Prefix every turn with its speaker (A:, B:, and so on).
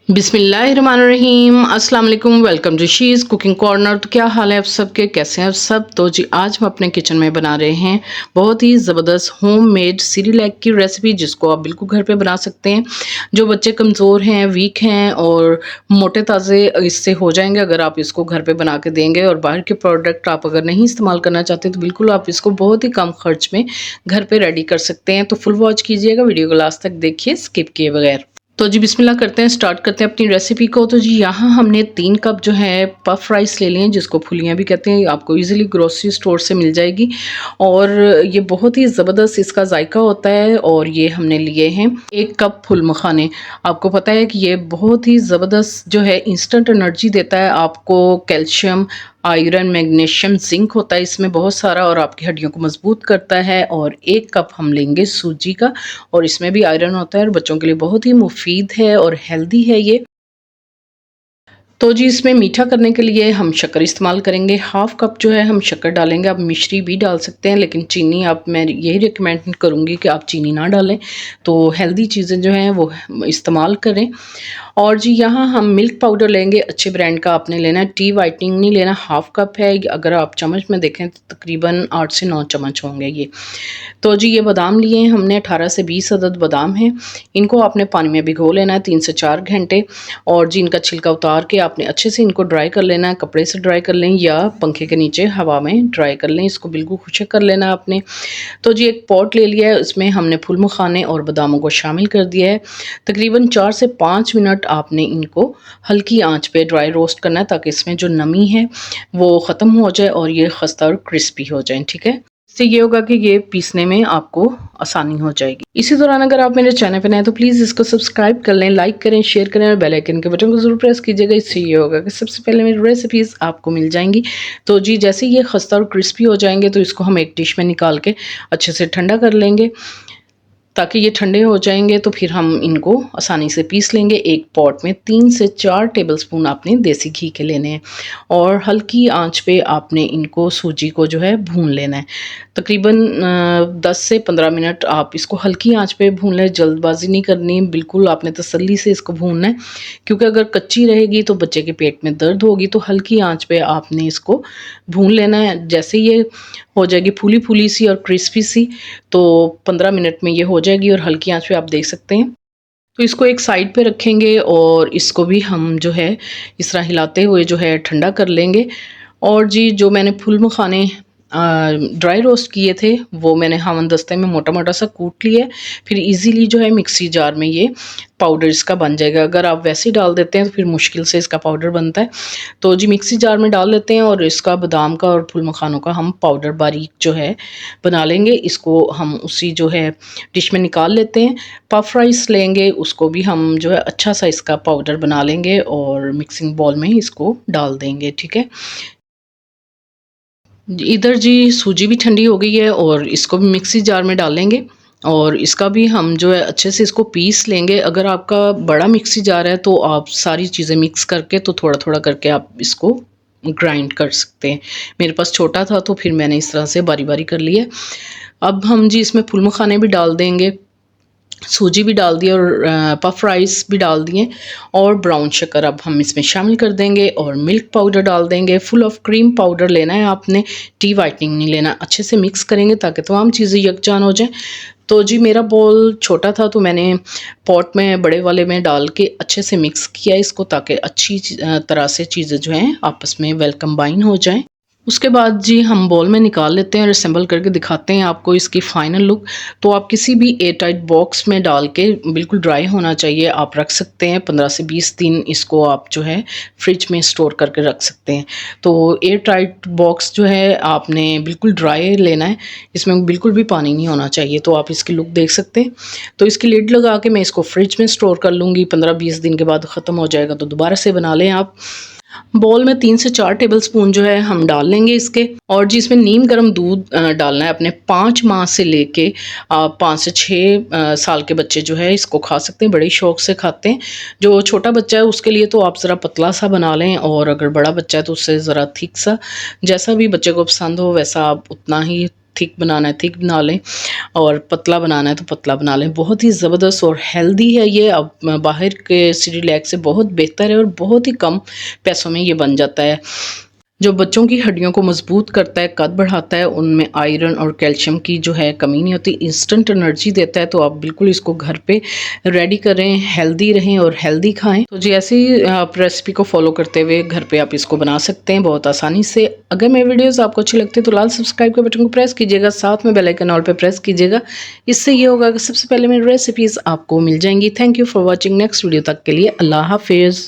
A: बिस्मिल्लाहिर्रहमानिर्रहीम अस्सलाम वालेकुम। Welcome to she's cooking corner. तो क्या हाल है आप सबके, कैसे हैं आप सब। तो जी आज हम अपने किचन में बना रहे हैं बहुत ही ज़बरदस्त होममेड सिरिलैक की रेसिपी, जिसको आप बिल्कुल घर पे बना सकते हैं। जो बच्चे कमज़ोर हैं, वीक हैं और मोटे ताज़े इससे हो जाएंगे अगर आप इसको घर पे बना के देंगे। और बाहर के प्रोडक्ट आप अगर नहीं इस्तेमाल करना चाहते तो बिल्कुल आप इसको बहुत ही कम खर्च में घर पे रेडी कर सकते हैं। तो फुल वॉच कीजिएगा, वीडियो को लास्ट तक देखिए स्किप किए बगैर। तो जी बिस्मिल्लाह करते हैं, स्टार्ट करते हैं अपनी रेसिपी को। तो जी यहाँ हमने 3 कप जो है पफ राइस ले लिए हैं, जिसको फुलियाँ भी कहते हैं। आपको इजीली ग्रोसरी स्टोर से मिल जाएगी और ये बहुत ही ज़बरदस्त इसका जायका होता है। और ये हमने लिए हैं 1 कप फुल मखाने। आपको पता है कि ये बहुत ही ज़बरदस्त जो है इंस्टेंट एनर्जी देता है आपको। कैल्शियम, आयरन, मैग्नीशियम, जिंक होता है इसमें बहुत सारा और आपकी हड्डियों को मजबूत करता है। और 1 कप हम लेंगे सूजी का, और इसमें भी आयरन होता है और बच्चों के लिए बहुत ही मुफीद है और हेल्दी है ये। तो जी इसमें मीठा करने के लिए हम शक्कर इस्तेमाल करेंगे। 1/2 कप जो है हम शक्कर डालेंगे। आप मिश्री भी डाल सकते हैं, लेकिन चीनी आप, मैं यही रिकमेंड करूँगी कि आप चीनी ना डालें। तो हेल्दी चीज़ें जो हैं वो इस्तेमाल करें। और जी यहाँ हम मिल्क पाउडर लेंगे, अच्छे ब्रांड का आपने लेना है, टी वाइटनिंग नहीं लेना। 1/2 कप है, अगर आप चम्मच में देखें तो तकरीबन 8 से 9 चम्मच होंगे ये। तो जी ये बादाम लिए हैं हमने, 18 से 20 अदद बादाम हैं। इनको आपने पानी में भिगो लेना है 3 से 4 घंटे। और जी इनका छिलका उतार के आपने अच्छे से इनको ड्राई कर लेना है। कपड़े से ड्राई कर लें या पंखे के नीचे हवा में ड्राई कर लें। इसको बिल्कुल खुश्क कर लेना है आपने। तो जी एक पॉट ले लिया है, उसमें हमने फुल मखाने और बादामों को शामिल कर दिया है। तकरीबन 4 से 5 मिनट आपने इनको हल्की आंच पे ड्राई रोस्ट करना है, ताकि इसमें जो नमी है वो ख़त्म हो जाए और ये खस्ता और क्रिस्पी हो जाए। ठीक है, इससे ये होगा कि ये पीसने में आपको आसानी हो जाएगी। इसी दौरान अगर आप मेरे चैनल पे नए हैं तो प्लीज़ इसको सब्सक्राइब कर लें, लाइक करें, शेयर करें और बेल आइकन के बटन को ज़रूर प्रेस कीजिएगा। इससे ये होगा कि सबसे पहले मेरी रेसिपीज़ आपको मिल जाएंगी। तो जी जैसे ये खस्ता और क्रिस्पी हो जाएंगे तो इसको हम एक डिश में निकाल के अच्छे से ठंडा कर लेंगे। ताकि ये ठंडे हो जाएंगे तो फिर हम इनको आसानी से पीस लेंगे। एक पॉट में 3 से 4 टेबलस्पून आपने देसी घी के लेने हैं और हल्की आंच पे आपने इनको सूजी को जो है भून लेना है। तकरीबन 10 से 15 मिनट आप इसको हल्की आंच पे भून लें, जल्दबाजी नहीं करनी, बिल्कुल आपने तसल्ली से इसको भूनना है। क्योंकि अगर कच्ची रहेगी तो बच्चे के पेट में दर्द होगी। तो हल्की आंच पे आपने इसको भून लेना है। जैसे ये हो जाएगी फूली फूली सी और क्रिस्पी सी, तो 15 मिनट में ये हो जाएगी और हल्की आंच पे आप देख सकते हैं। तो इसको एक साइड पे रखेंगे और इसको भी हम जो है इस तरह हिलाते हुए जो है ठंडा कर लेंगे। और जी जो मैंने फुल मखाने ड्राई रोस्ट किए थे वो मैंने हमन दस्ते में मोटा मोटा सा कूट लिया है। फिर इजीली जो है मिक्सी जार में ये पाउडर इसका बन जाएगा। अगर आप वैसे ही डाल देते हैं तो फिर मुश्किल से इसका पाउडर बनता है। तो जी मिक्सी जार में डाल लेते हैं और इसका बादाम का और फुल मखानों का हम पाउडर बारीक जो है बना लेंगे। इसको हम उसी जो है डिश में निकाल लेते हैं। पफ राइस लेंगे, उसको भी हम जो है अच्छा सा इसका पाउडर बना लेंगे और मिक्सिंग बॉल में इसको डाल देंगे। ठीक है, इधर जी सूजी भी ठंडी हो गई है और इसको भी मिक्सी जार में डालेंगे और इसका भी हम जो है अच्छे से इसको पीस लेंगे। अगर आपका बड़ा मिक्सी जार है तो आप सारी चीज़ें मिक्स करके तो थोड़ा थोड़ा करके आप इसको ग्राइंड कर सकते हैं। मेरे पास छोटा था तो फिर मैंने इस तरह से बारी बारी कर लिया। अब हम जी इसमें फुल मखाने भी डाल देंगे, सूजी भी डाल दी और पफ राइस भी डाल दिए और ब्राउन शक्कर अब हम इसमें शामिल कर देंगे और मिल्क पाउडर डाल देंगे। फुल ऑफ क्रीम पाउडर लेना है आपने, टी वाइटनिंग नहीं लेना। अच्छे से मिक्स करेंगे ताकि तमाम चीज़ें यकजान हो जाएं। तो जी मेरा बॉल छोटा था तो मैंने पॉट में बड़े वाले में डाल के अच्छे से मिक्स किया इसको, ताकि अच्छी तरह से चीज़ें जो हैं आपस में वेल कंबाइन हो जाएं। उसके बाद जी हम बॉल में निकाल लेते हैं और असेंबल करके दिखाते हैं आपको इसकी फ़ाइनल लुक। तो आप किसी भी एयर टाइट बॉक्स में डाल के, बिल्कुल ड्राई होना चाहिए, आप रख सकते हैं। 15 से 20 दिन इसको आप जो है फ्रिज में स्टोर करके रख सकते हैं। तो एयर टाइट बॉक्स जो है आपने बिल्कुल ड्राई लेना है, इसमें बिल्कुल भी पानी नहीं होना चाहिए। तो आप इसकी लुक देख सकते हैं। तो इसकी लिड लगा के मैं इसको फ्रिज में स्टोर कर लूँगी। 15-20 दिन के बाद ख़त्म हो जाएगा तो दोबारा से बना लें आप। बॉल में 3 से 4 टेबलस्पून जो है हम डाल लेंगे इसके। और जी इसमें नीम गर्म दूध डालना है अपने। 5 माह से लेके 5 से 6 साल के बच्चे जो है इसको खा सकते हैं, बड़े शौक से खाते हैं। जो छोटा बच्चा है उसके लिए तो आप ज़रा पतला सा बना लें, और अगर बड़ा बच्चा है तो उससे ज़रा थिक सा, जैसा भी बच्चे को पसंद हो वैसा आप उतना ही थिक बनाना है थिक बना लें और पतला बनाना है तो पतला बना लें। बहुत ही ज़बरदस्त और हेल्दी है ये। अब बाहर के सेरेलैक से बहुत बेहतर है और बहुत ही कम पैसों में ये बन जाता है। जो बच्चों की हड्डियों को मजबूत करता है, कद बढ़ाता है, उनमें आयरन और कैल्शियम की जो है कमी नहीं होती, इंस्टेंट एनर्जी देता है। तो आप बिल्कुल इसको घर पे रेडी करें, हेल्दी रहें और हेल्दी खाएं। तो जी ऐसे ही आप रेसिपी को फॉलो करते हुए घर पे आप इसको बना सकते हैं बहुत आसानी से। अगर मेरी वीडियोस आपको अच्छी लगती है तो लाल सब्सक्राइब के बटन को प्रेस कीजिएगा, साथ में बेल आइकन ऑल पे प्रेस कीजिएगा। इससे ये होगा कि सबसे पहले मेरी रेसिपीज़ आपको मिल जाएंगी। Thank you for watching. Next video तक के लिए अल्लाह हाफिज़।